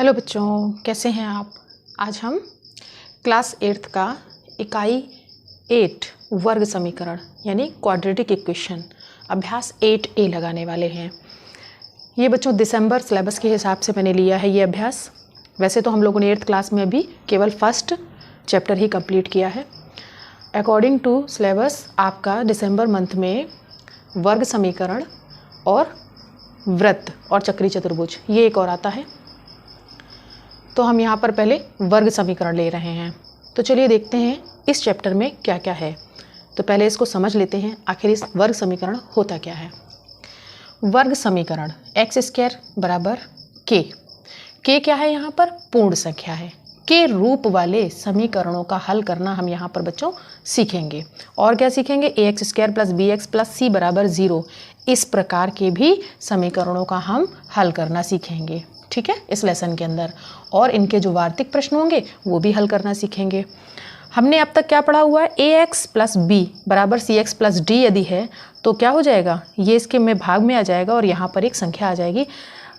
Hello बच्चों, कैसे हैं आप। आज हम क्लास 8th का इकाई 8 वर्ग समीकरण यानी क्वाड्रेटिक इक्वेशन अभ्यास 8A लगाने वाले हैं। ये बच्चों दिसंबर सिलेबस के हिसाब से मैंने लिया है ये अभ्यास। वैसे तो हम लोगों ने 8th क्लास में अभी केवल फर्स्ट चैप्टर ही कंप्लीट किया है। अकॉर्डिंग टू सिलेबस आपका दिसंबर मंथ में वर्ग समीकरण और वृत्त और चक्री चतुर्भुज ये एक और आता है। तो हम यहाँ पर पहले वर्ग समीकरण ले रहे हैं। तो चलिए देखते हैं इस चैप्टर में क्या क्या है। तो पहले इसको समझ लेते हैं आखिर इस वर्ग समीकरण होता क्या है। वर्ग समीकरण एक्स स्क्वायर बराबर के। के क्या है? यहाँ पर पूर्ण संख्या है। के रूप वाले समीकरणों का हल करना हम यहाँ पर बच्चों सीखेंगे। और क्या सीखेंगे? A X square plus B X plus C बराबर 0 इस प्रकार के भी समीकरणों का हम हल करना सीखेंगे, ठीक है, इस लेसन के अंदर। और इनके जो वार्तिक प्रश्न होंगे वो भी हल करना सीखेंगे। हमने अब तक क्या पढ़ा हुआ है? ए एक्स प्लस बी बराबर सी एक्स प्लस डी यदि है तो क्या हो जाएगा? ये इसके में भाग में आ जाएगा और यहाँ पर एक संख्या आ जाएगी।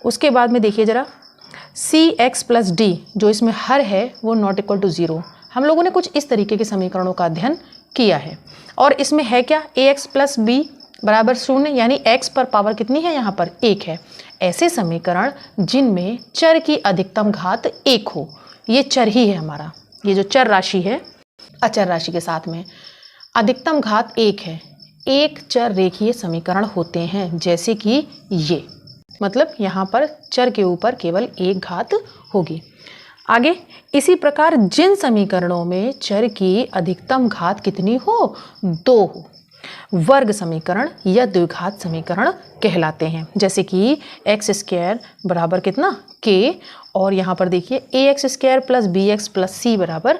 उसके बाद में देखिए ज़रा, सी एक्स प्लस डी जो इसमें हर है वो नॉट इक्वल टू 0। हम लोगों ने कुछ इस तरीके के समीकरणों का अध्ययन किया है। और इसमें है क्या? ए एक्स प्लस बी बराबर 0 यानी x पर पावर कितनी है? यहाँ पर 1 है। ऐसे समीकरण जिनमें चर की अधिकतम घात 1 हो, ये चर ही है हमारा। ये जो चर राशि है अचर राशि के साथ में अधिकतम घात 1 है, एक चर रेखीय समीकरण होते हैं। जैसे कि ये, मतलब यहाँ पर चर के ऊपर केवल एक घात होगी। आगे इसी प्रकार जिन समीकरणों में चर की अधिकतम घात कितनी हो? 2 हो, वर्ग समीकरण या द्विघात समीकरण कहलाते हैं। जैसे कि एक्स स्क्वायर बराबर कितना? के। और यहाँ पर देखिए A X square plus B X plus C बराबर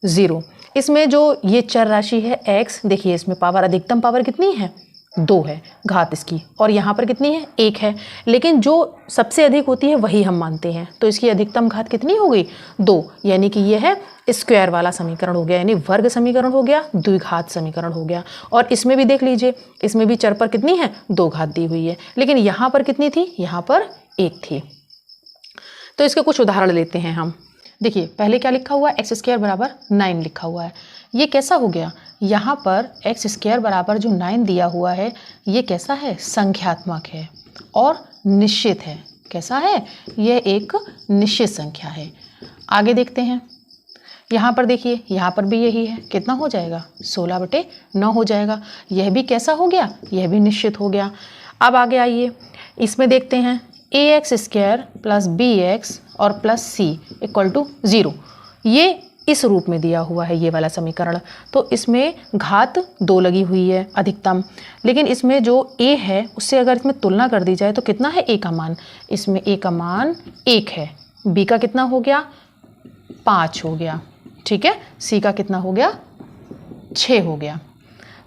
0। इसमें जो ये चर राशि है x, देखिए इसमें पावर अधिकतम पावर कितनी है? 2 है घात इसकी। और यहाँ पर कितनी है? 1 है। लेकिन जो सबसे अधिक होती है वही हम मानते हैं। तो इसकी अधिकतम घात कितनी हो गई? 2, यानी कि ये है स्क्वायर वाला समीकरण हो गया, यानी वर्ग समीकरण हो गया, द्विघात समीकरण हो गया। और इसमें भी देख लीजिए, इसमें भी चर पर कितनी है? 2 घात दी हुई है। लेकिन यहाँ पर कितनी थी? यहाँ पर 1 थी। तो इसके कुछ उदाहरण लेते हैं हम। देखिए पहले क्या लिखा हुआ है? एक्स स्क्वायर बराबर 9 लिखा हुआ है। ये कैसा हो गया? यहाँ पर एक्स स्क्वायर बराबर जो 9 दिया हुआ है ये कैसा है? संख्यात्मक है और निश्चित है। कैसा है? यह एक निश्चित संख्या है। आगे देखते हैं। यहाँ पर देखिए, यहाँ पर भी यही है। कितना हो जाएगा? 16/9 हो जाएगा। यह भी कैसा हो गया? यह भी निश्चित हो गया। अब आगे आइए, इसमें देखते हैं A X square plus B X और प्लस सी इक्वल टू 0। ये इस रूप में दिया हुआ है ये वाला समीकरण। तो इसमें घात 2 लगी हुई है अधिकतम। लेकिन इसमें जो a है उससे अगर इसमें तुलना कर दी जाए तो कितना है a का मान? इसमें a का मान 1 है। b का कितना हो गया? 5 हो गया, ठीक है। c का कितना हो गया? 6 हो गया।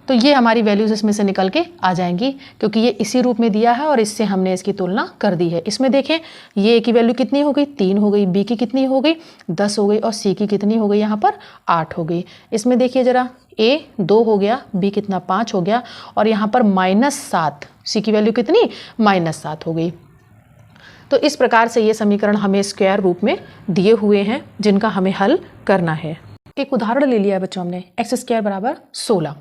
तो ये हमारी वैल्यूज इसमें से निकल के आ जाएंगी क्योंकि ये इसी रूप में दिया है और इससे हमने इसकी तुलना कर दी है। इसमें देखें ये की वैल्यू कितनी हो गई? 3 हो गई। बी की कितनी हो गई? 10 हो गई। और सी की कितनी हो गई? यहाँ पर 8 हो गई। इसमें देखिए ज़रा, ए 2 हो गया, बी कितना? 5 हो गया। और यहाँ पर -7, सी की वैल्यू कितनी? -7 हो गई। तो इस प्रकार से ये समीकरण हमें स्क्वायर रूप में दिए हुए हैं जिनका हमें हल करना है। एक उदाहरण ले लिया बच्चों हमने, एक्स स्क्वायर बराबर 16।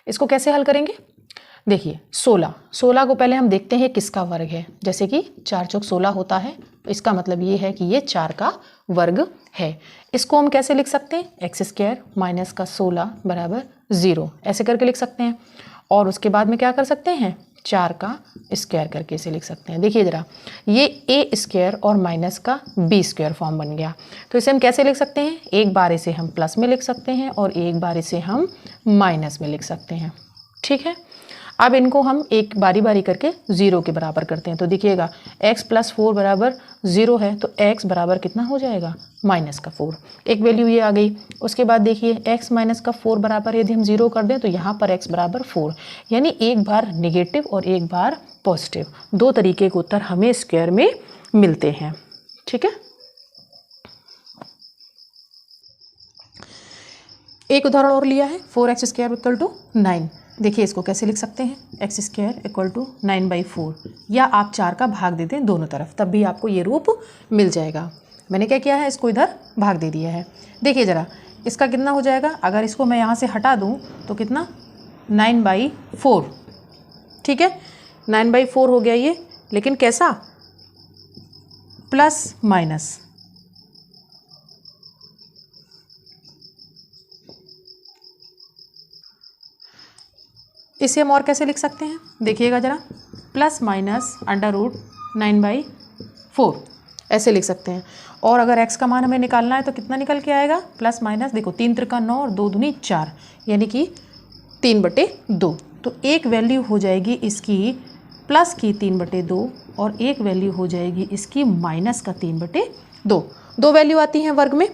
इसको कैसे हल करेंगे? देखिए 16 को पहले हम देखते हैं किसका वर्ग है। जैसे कि 4 चौक 16 होता है, इसका मतलब ये है कि ये 4 का वर्ग है। इसको हम कैसे लिख सकते हैं? एक्स स्क्वायर माइनस का 16 बराबर 0 ऐसे करके लिख सकते हैं। और उसके बाद में क्या कर सकते हैं? 4 का स्क्वायर करके इसे लिख सकते हैं। देखिए ज़रा, ये ए स्क्वायर और माइनस का बी स्क्वायर फॉर्म बन गया। तो इसे हम कैसे लिख सकते हैं? एक बार इसे हम प्लस में लिख सकते हैं और एक बार इसे हम माइनस में लिख सकते हैं, ठीक है। अब इनको हम एक बारी बारी करके 0 के बराबर करते हैं। तो देखिएगा x + 4 बराबर 0 है, तो x बराबर कितना हो जाएगा? -4। एक वैल्यू ये आ गई। उसके बाद देखिए x - 4 बराबर यदि हम 0 कर दें तो यहाँ पर x बराबर 4, यानी एक बार नेगेटिव और एक बार पॉजिटिव, 2 तरीके के उत्तर हमें स्क्वायर में मिलते हैं, ठीक है। एक उदाहरण और लिया है, 4x² = 9। देखिए इसको कैसे लिख सकते हैं? x² = 9/4, या आप 4 का भाग दे दें दोनों तरफ, तब भी आपको ये रूप मिल जाएगा। मैंने क्या किया है, इसको इधर भाग दे दिया है। देखिए ज़रा इसका कितना हो जाएगा, अगर इसको मैं यहाँ से हटा दूँ तो कितना 9/4, ठीक है 9/4 हो गया ये, लेकिन कैसा, प्लस माइनस। इसे हम और कैसे लिख सकते हैं, देखिएगा ज़रा, प्लस माइनस √9/4 ऐसे लिख सकते हैं। और अगर x का मान हमें निकालना है तो कितना निकल के आएगा, प्लस माइनस, देखो 3 त्रिका 9 और 2 दूनी 4, यानी कि 3/2। तो एक वैल्यू हो जाएगी इसकी प्लस की 3/2 और एक वैल्यू हो जाएगी इसकी माइनस का 3/2। दो वैल्यू आती हैं वर्ग में।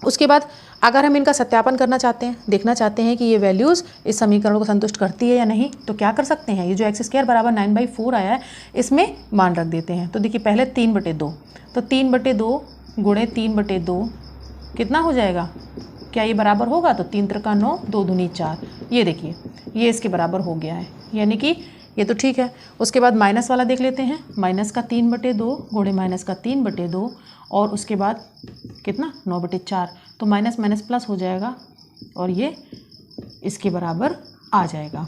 उसके बाद अगर हम इनका सत्यापन करना चाहते हैं, देखना चाहते हैं कि ये वैल्यूज़ इस समीकरण को संतुष्ट करती है या नहीं, तो क्या कर सकते हैं, ये जो x² बराबर 9/4 आया है इसमें मान रख देते हैं। तो देखिए पहले 3/2, तो 3/2 गुणे 3/2 कितना हो जाएगा, क्या ये बराबर होगा, तो 3 त्रिका 9, 2 दूनी 4, ये देखिए ये इसके बराबर हो गया है, यानी कि ये तो ठीक है। उसके बाद माइनस वाला देख लेते हैं, माइनस का 3/2 गुणे माइनस का 3/2 और उसके बाद कितना 9/4, तो माइनस माइनस प्लस हो जाएगा और ये इसके बराबर आ जाएगा,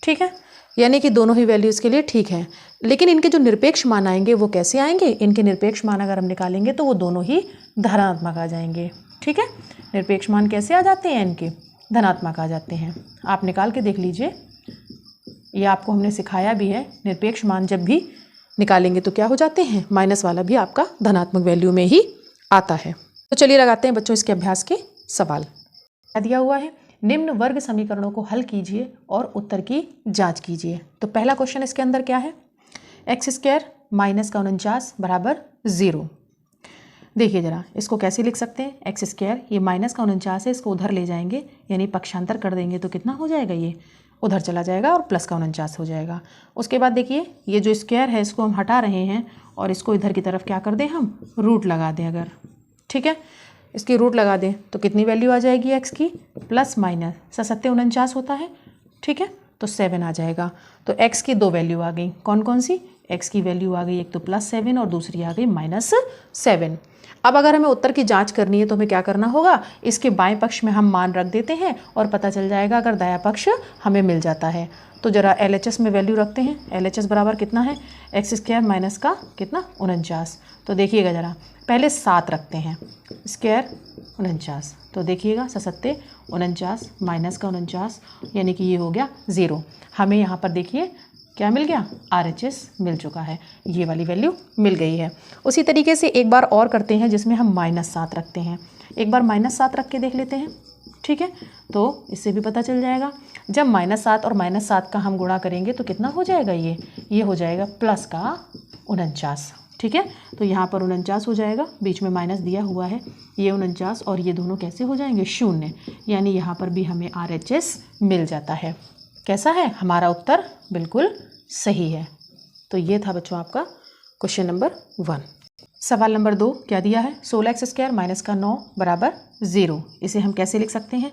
ठीक है। यानी कि दोनों ही वैल्यूज़ के लिए ठीक है। लेकिन इनके जो निरपेक्ष मान आएंगे वो कैसे आएंगे, इनके निरपेक्ष मान अगर हम निकालेंगे तो वो दोनों ही धनात्मक आ जाएंगे, ठीक है। निरपेक्ष मान कैसे आ जाते हैं, इनके धनात्मक आ जाते हैं। आप निकाल के देख लीजिए, ये आपको हमने सिखाया भी है, निरपेक्ष मान जब भी निकालेंगे तो क्या हो जाते हैं, माइनस वाला भी आपका धनात्मक वैल्यू में ही आता है। तो चलिए लगाते हैं बच्चों इसके अभ्यास के सवाल। क्या दिया हुआ है, निम्न वर्ग समीकरणों को हल कीजिए और उत्तर की जांच कीजिए। तो पहला क्वेश्चन इसके अंदर क्या है, x² माइनस का 49 बराबर 0। देखिए जरा इसको कैसे लिख सकते हैं, x², ये माइनस का 49 है, इसको उधर ले जाएंगे यानी पक्षांतर कर देंगे तो कितना हो जाएगा, ये उधर चला जाएगा और प्लस का 49 हो जाएगा। उसके बाद देखिए ये जो स्क्वायर है इसको हम हटा रहे हैं और इसको इधर की तरफ क्या कर दें, हम रूट लगा दें अगर, ठीक है, इसकी रूट लगा दें तो कितनी वैल्यू आ जाएगी x की, प्लस माइनस 7 होता है, ठीक है, तो 7 आ जाएगा। तो x की दो वैल्यू आ गई, कौन कौन सी, x की वैल्यू आ गई एक तो +7 और दूसरी आ गई -7। अब अगर हमें उत्तर की जांच करनी है तो हमें क्या करना होगा, इसके बाएं पक्ष में हम मान रख देते हैं और पता चल जाएगा अगर दायां पक्ष हमें मिल जाता है। तो जरा LHS में वैल्यू रखते हैं, LHS बराबर कितना है, x² माइनस का कितना 49। तो देखिएगा जरा पहले 7 रखते हैं, स्क्वायर 49, तो देखिएगा 7 49 माइनस का 49, यानी कि ये हो गया 0। हमें यहाँ पर देखिए क्या मिल गया, RHS मिल चुका है, ये वाली वैल्यू मिल गई है। उसी तरीके से एक बार और करते हैं जिसमें हम -7 रखते हैं, एक बार -7 रख के देख लेते हैं, ठीक है, तो इससे भी पता चल जाएगा। जब -7 और -7 का हम गुणा करेंगे तो कितना हो जाएगा, ये हो जाएगा प्लस का 49, ठीक है। तो यहाँ पर 49 हो जाएगा, बीच में माइनस दिया हुआ है, ये 49 और ये दोनों कैसे हो जाएंगे, 0, यानी यहाँ पर भी हमें RHS मिल जाता है। कैसा है, हमारा उत्तर बिल्कुल सही है। तो ये था बच्चों आपका क्वेश्चन नंबर 1। सवाल नंबर 2 क्या दिया है, 16x² माइनस का 9 बराबर 0। इसे हम कैसे लिख सकते हैं,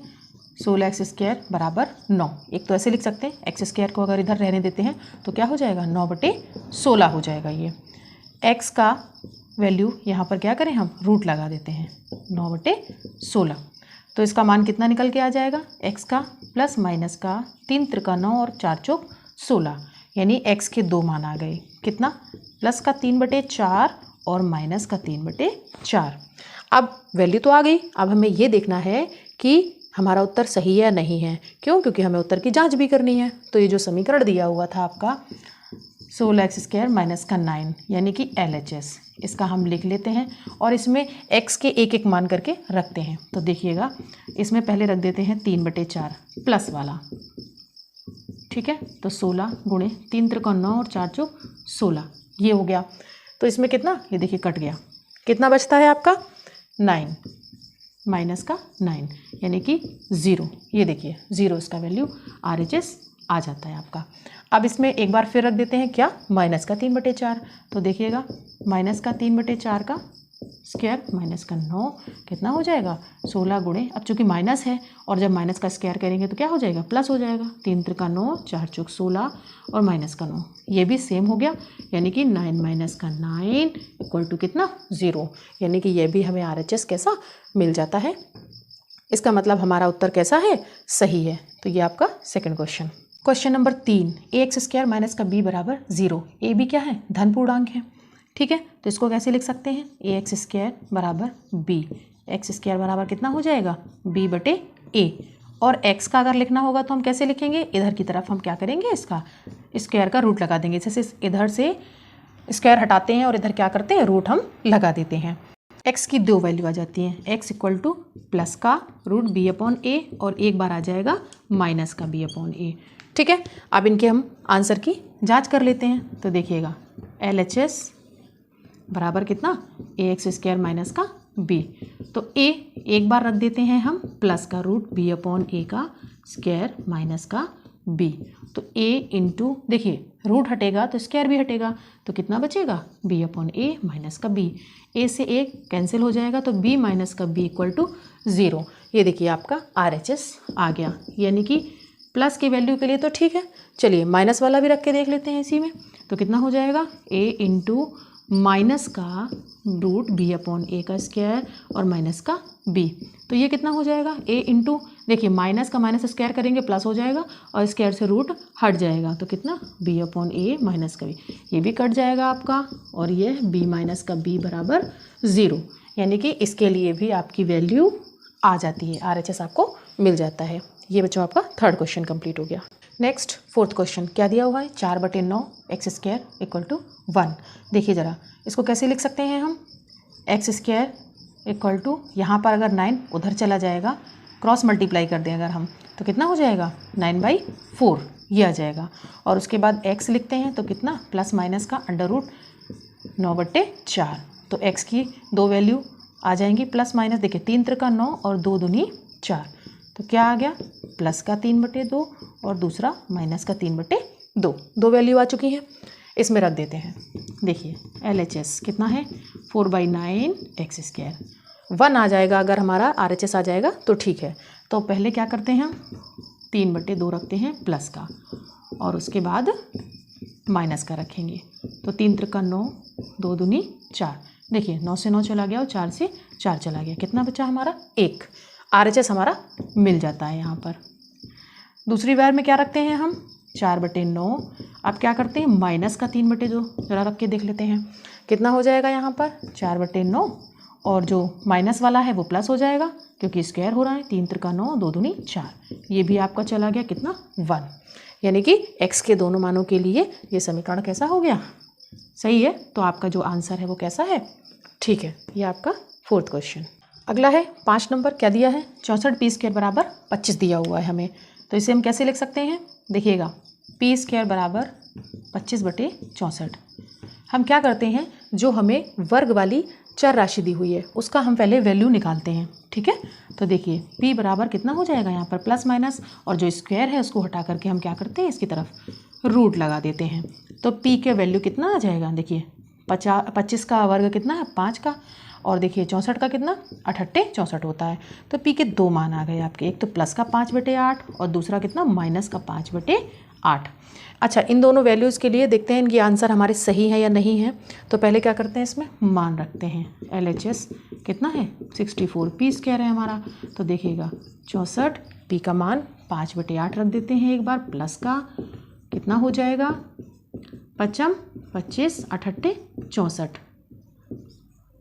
16x² बराबर 9। एक तो ऐसे लिख सकते हैं, x² को अगर इधर रहने देते हैं तो क्या हो जाएगा, 9/16 हो जाएगा। ये x का वैल्यू यहाँ पर क्या करें, हम रूट लगा देते हैं, 9/16। तो इसका मान कितना निकल के आ जाएगा, x का प्लस माइनस का 3 त्रिका 9 और 4 चौक 16, यानी x के दो मान आ गए, कितना, प्लस का 3/4 और माइनस का 3/4। अब वैल्यू तो आ गई, अब हमें ये देखना है कि हमारा उत्तर सही है या नहीं है। क्यों, क्योंकि हमें उत्तर की जांच भी करनी है। तो ये जो समीकरण दिया हुआ था आपका 16x² माइनस का 9, यानी कि LHS, इसका हम लिख लेते हैं और इसमें x के एक एक मान करके रखते हैं। तो देखिएगा इसमें पहले रख देते हैं 3/4 प्लस वाला, ठीक है, तो 16 गुणे 3 त्रिका 9 और 4 चौक 16, ये हो गया। तो इसमें कितना, ये देखिए कट गया, कितना बचता है आपका 9 माइनस का 9, यानी कि 0। ये देखिए 0 इसका वैल्यू RHS आ जाता है आपका। अब इसमें एक बार फिर रख देते हैं क्या, माइनस का 3/4। तो देखिएगा माइनस का 3/4 का स्क्वायर माइनस का 9 कितना हो जाएगा 16 गुणे, अब चूंकि माइनस है और जब माइनस का स्क्वायर करेंगे तो क्या हो जाएगा प्लस हो जाएगा, 3 त्रिका 9, 4 चौक 16 और माइनस का 9, ये भी सेम हो गया, यानी कि 9 माइनस का 9 इक्वल टू कितना 0, यानी कि ये भी हमें RHS कैसा मिल जाता है। इसका मतलब हमारा उत्तर कैसा है, सही है। तो ये आपका second question. Question number 3, ax square minus का b बराबर 0। ए बी क्या है, धन पूर्णांक है, ठीक है। तो इसको कैसे लिख सकते हैं, ax स्क्वायर बराबर b, एक्स स्क्वायर बराबर कितना हो जाएगा b बटे a, और x का अगर लिखना होगा तो हम कैसे लिखेंगे, इधर की तरफ हम क्या करेंगे, इसका स्क्वायर का रूट लगा देंगे। जैसे इधर से स्क्वायर हटाते हैं और इधर क्या करते हैं, रूट हम लगा देते हैं। x की 2 वैल्यू आ जाती हैं, x इक्वल टू प्लस का रूट b अपॉन a और एक बार आ जाएगा माइनस का b अपॉन a, ठीक है। अब इनके हम आंसर की जांच कर लेते हैं। तो देखिएगा LHS बराबर कितना ax स्क्वायर माइनस का b, तो a एक बार रख देते हैं हम प्लस का रूट b अपॉन a का स्क्वायर माइनस का b, तो a इंटू देखिए रूट हटेगा तो स्क्वायर भी हटेगा, तो कितना बचेगा b अपॉन a माइनस का b, a से a कैंसिल हो जाएगा तो b माइनस का b इक्वल टू 0। ये देखिए आपका RHS आ गया, यानी कि प्लस की वैल्यू के लिए तो ठीक है। चलिए माइनस वाला भी रख के देख लेते हैं इसी में, तो कितना हो जाएगा a इंटू माइनस का रूट b अपॉन a का स्क्वायर और माइनस का b, तो ये कितना हो जाएगा a इंटू देखिए माइनस का माइनस स्क्वायर करेंगे प्लस हो जाएगा और स्क्वायर से रूट हट जाएगा, तो कितना b अपॉन a माइनस का b, ये भी कट जाएगा आपका, और ये b माइनस का b बराबर 0, यानी कि इसके लिए भी आपकी वैल्यू आ जाती है, RHS आपको मिल जाता है। ये बच्चों आपका थर्ड क्वेश्चन कंप्लीट हो गया। नेक्स्ट फोर्थ क्वेश्चन क्या दिया हुआ है, 4 बटे 9 एक्स स्क्वायर इक्वल टू 1। देखिए ज़रा इसको कैसे लिख सकते हैं हम, एक्स स्क्वायर इक्वल टू यहाँ पर अगर 9 उधर चला जाएगा, क्रॉस मल्टीप्लाई कर दें अगर हम तो कितना हो जाएगा 9/4 ये आ जाएगा, और उसके बाद x लिखते हैं तो कितना प्लस माइनस का अंडर रूट 9/4, तो x की 2 वैल्यू आ जाएंगी प्लस माइनस, देखिए 3 त्रिका 9 और 2 दूनी 4, तो क्या आ गया प्लस का 3/2 और दूसरा माइनस का 3/2, 2 वैल्यू आ चुकी हैं, इसमें रख देते हैं। देखिए LHS कितना है 4/9 एक्स स्क्वायर, 1 आ जाएगा अगर हमारा RHS आ जाएगा तो ठीक है। तो पहले क्या करते हैं हम 3/2 रखते हैं प्लस का और उसके बाद माइनस का रखेंगे, तो 3 त्रिका 9 2 दूनी 4, देखिए 9 से 9 चला गया और 4 से 4 चला गया, कितना बचा हमारा 1, RHS हमारा मिल जाता है यहाँ पर। दूसरी बार में क्या रखते हैं हम 4/9, अब क्या करते हैं माइनस का 3/2 जरा रख के देख लेते हैं, कितना हो जाएगा यहाँ पर 4/9 और जो माइनस वाला है वो प्लस हो जाएगा क्योंकि स्क्वायर हो रहा है, 3 त्रिका 9 2 दूनी 4, ये भी आपका चला गया कितना 1, यानी कि x के दोनों मानों के लिए ये समीकरण कैसा हो गया, सही है। तो आपका जो आंसर है वो कैसा है, ठीक है। ये आपका फोर्थ क्वेश्चन। अगला है 5 नंबर, क्या दिया है 64 पी स्क्वायर बराबर 25 दिया हुआ है हमें, तो इसे हम कैसे लिख सकते हैं, देखिएगा पी स्क्वायर बराबर 25/64। हम क्या करते हैं जो हमें वर्ग वाली चर राशि दी हुई है उसका हम पहले वैल्यू निकालते हैं, ठीक है। तो देखिए p बराबर कितना हो जाएगा यहाँ पर प्लस माइनस, और जो स्क्वायर है उसको हटा करके हम क्या करते हैं इसकी तरफ रूट लगा देते हैं, तो p के वैल्यू कितना आ जाएगा, देखिए 25 का वर्ग कितना है 5 का, और देखिए 64 का कितना 68 64 होता है, तो p के 2 मान आ गए आपके, एक तो प्लस का 5/8 और दूसरा कितना माइनस का 5/8। अच्छा, इन दोनों वैल्यूज़ के लिए देखते हैं इनकी आंसर हमारे सही है या नहीं है, तो पहले क्या करते हैं इसमें मान रखते हैं, LHS कितना है 64 पी स्क्वायर है हमारा, तो देखिएगा 64 p का मान 5/8 रख देते हैं एक बार, प्लस का कितना हो जाएगा 5 25 68 64,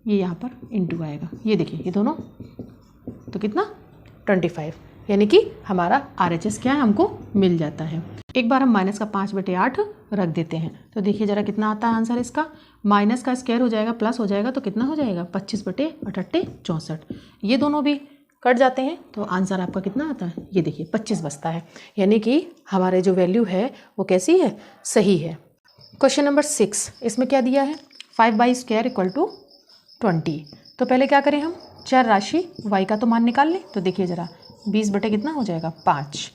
ये यहाँ पर इंटू आएगा, ये देखिए ये दोनों तो कितना 25, यानी कि हमारा RHS क्या है हमको मिल जाता है। एक बार हम माइनस का 5/8 रख देते हैं, तो देखिए ज़रा कितना आता है आंसर इसका, माइनस का स्क्वायर हो जाएगा प्लस हो जाएगा तो कितना हो जाएगा 25/68 64, ये दोनों भी कट जाते हैं तो आंसर आपका कितना आता है, ये देखिए 25 बचता है, यानी कि हमारे जो वैल्यू है वो कैसी है, सही है। क्वेश्चन नंबर 6, इसमें क्या दिया है 5/² इक्वल टू 20। तो पहले क्या करें हम चर राशि y का तो मान निकाल लें, तो देखिए ज़रा 20 बटे कितना हो जाएगा 5,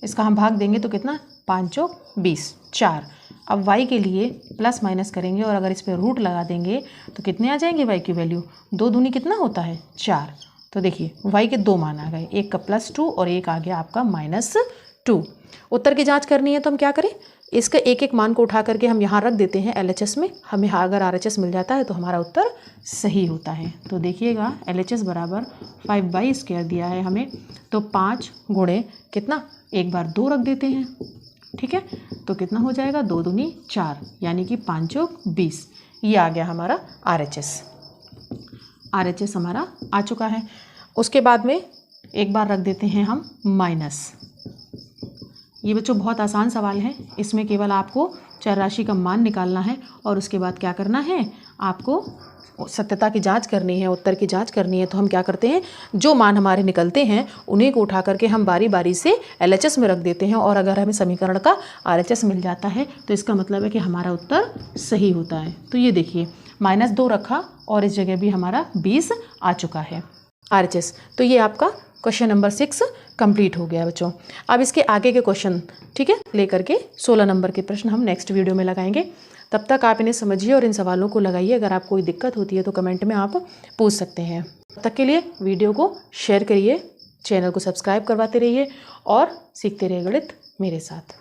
इसका हम भाग देंगे तो कितना 5 चौक 20 4, अब y के लिए प्लस माइनस करेंगे और अगर इस पर रूट लगा देंगे तो कितने आ जाएंगे y की वैल्यू, 2 दूनी कितना होता है 4। तो देखिए y के 2 मान आ गए, एक का +2 और एक आ गया आपका -2। उत्तर की जांच करनी है तो हम क्या करें, इसका एक एक मान को उठा करके हम यहाँ रख देते हैं LHS में। हमें अगर RHS मिल जाता है तो हमारा उत्तर सही होता है। तो देखिएगा LHS बराबर 5/² दिया है हमें, तो 5 गुणे कितना, एक बार 2 रख देते हैं, ठीक है, तो कितना हो जाएगा 2 दूनी 4 यानी कि 5 चौक 20। ये आ गया हमारा RHS हमारा आ चुका है। उसके बाद में एक बार रख देते हैं हम माइनस। ये बच्चों बहुत आसान सवाल है, इसमें केवल आपको चर राशि का मान निकालना है और उसके बाद क्या करना है, आपको सत्यता की जांच करनी है, उत्तर की जांच करनी है। तो हम क्या करते हैं, जो मान हमारे निकलते हैं उन्हीं को उठा करके हम बारी बारी से LHS में रख देते हैं और अगर हमें समीकरण का RHS मिल जाता है तो इसका मतलब है कि हमारा उत्तर सही होता है। तो ये देखिए -2 रखा और इस जगह भी हमारा 20 आ चुका है RHS। तो ये आपका क्वेश्चन नंबर 6 कंप्लीट हो गया बच्चों। अब इसके आगे के क्वेश्चन, ठीक है, लेकर के 16 नंबर के प्रश्न हम नेक्स्ट वीडियो में लगाएंगे। तब तक आप इन्हें समझिए और इन सवालों को लगाइए। अगर आपको कोई दिक्कत होती है तो कमेंट में आप पूछ सकते हैं। तब तक के लिए वीडियो को शेयर करिए, चैनल को सब्सक्राइब करवाते रहिए और सीखते रहिए गणित मेरे साथ।